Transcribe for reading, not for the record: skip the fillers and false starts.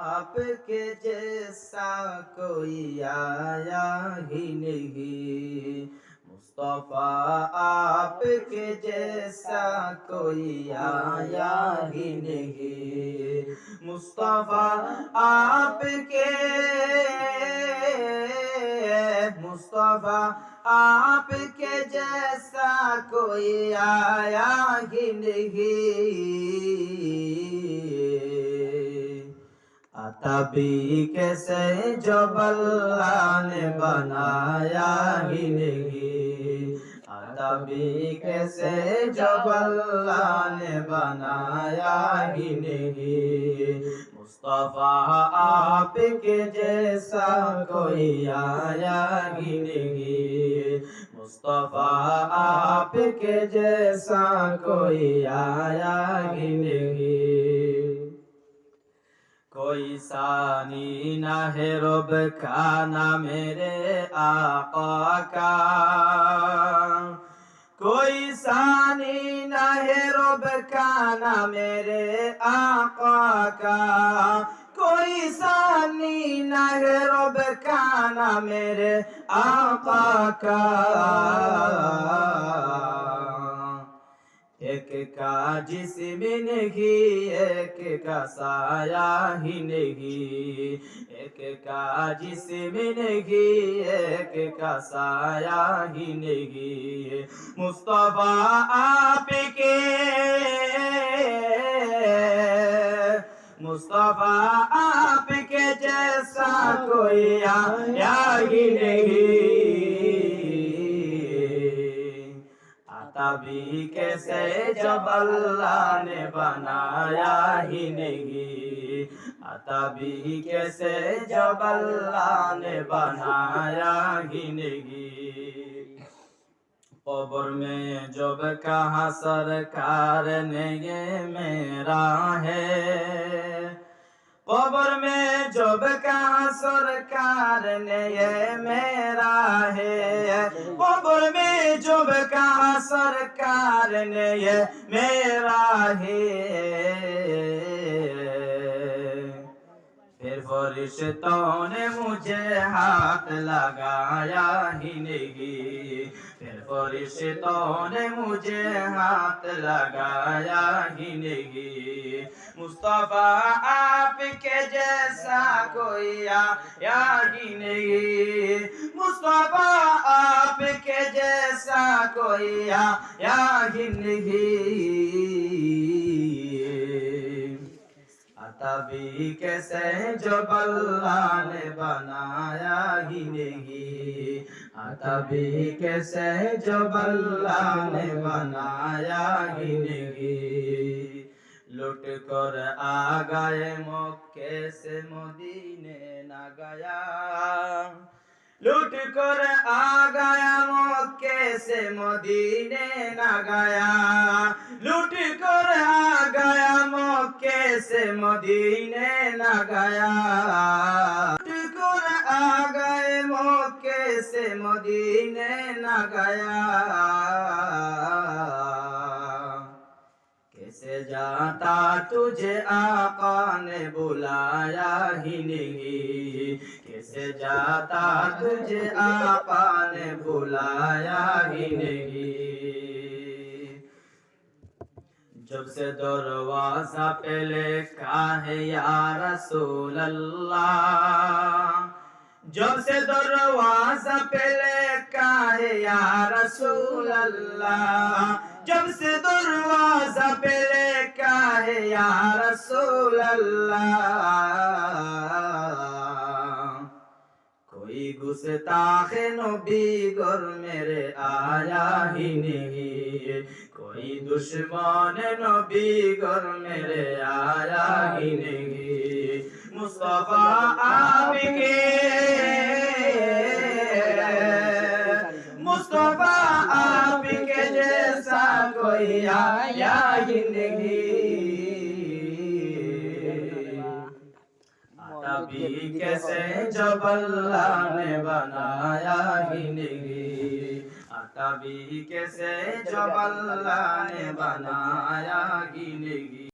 आपके जैसा कोई आया ही नहीं मुस्तफा, आपके जैसा कोई आया ही नहीं मुस्तफा, आपके मुस्तफा, आपके जैसा कोई आया ही नहीं। तभी कैसे जब अल्लाह ने बनाया ही नहीं, तभी कैसे जब अल्लाह ने बनाया ही नहीं मुस्तफा, आपके जैसा कोई आया ही नहीं मुस्तफा, आपके जैसा कोई आया ही नहीं। कोई सानी ना है रब का ना मेरे आका का, कोई सानी ना है रब का ना मेरे आका का, कोई सानी ना है रब का ना मेरे आका का। एक का जिस्म नहीं, एक का साया ही नहीं, एक का जिस्म नहीं, एक का साया ही नहीं मुस्तफा, आपके मुस्तफा, आपके जैसा कोई आया ही नहीं। तभी कैसे जब अल्लाह ने बनाया ही नहीं, तभी कैसे जब अल्लाह ने बनाया ही नहीं। कब्र में जब कहा सरकार ने ये मेरा है, कब्र में जब कहा सरकार ने ये मेरा है, कब्र में जब कहा सरकार ने ये मेरा है, फिर फरिश्तों ने मुझे हाथ लगाया ही नहीं, फिर फरिश्तों ने मुझे हाथ लगाया ही नहीं मुस्तफा, आपके जैसा कोई आया ही नहीं मुस्तफा, आपके जैसा कोई आया ही नहीं। तभी कैसे जब अल्लाह ने बनाया ही नहीं, तभी कैसे जब अल्लाह ने बनाया ही नहीं। लुट कर आ गए मक्के से मदीने न गया, लुट कर आ गया मक्के से मदीने न गया, लुट कर आ गया मक्के से मदीने न गया, लुट कर आ गए मक्के से मदीने न गया। कैसे जाता तुझे आका ने बुलाया ही नहीं, कैसे जाता तुझे आका ने बुलाया ही नहीं। जब से दरवाजा पे लिखा है या रसूल अल्लाह, जब से दरवाजा पे लिखा है या रसूल अल्लाह, जब से दरवाजा पे लिखा है या रसूल अल्लाह, कोई गुस्ताखे नबी घर मेरे आया ही नहीं, कोई दुश्मन नबी घर मेरे आया ही नहीं मुस्तफा, आपके मुस्तफा, आपके जैसा कोई आया ही नहीं। तभी कैसे जब अल्लाह ने बनाया ही नहीं, तभी कैसे जब अल्लाह ने बनाया ही नहीं।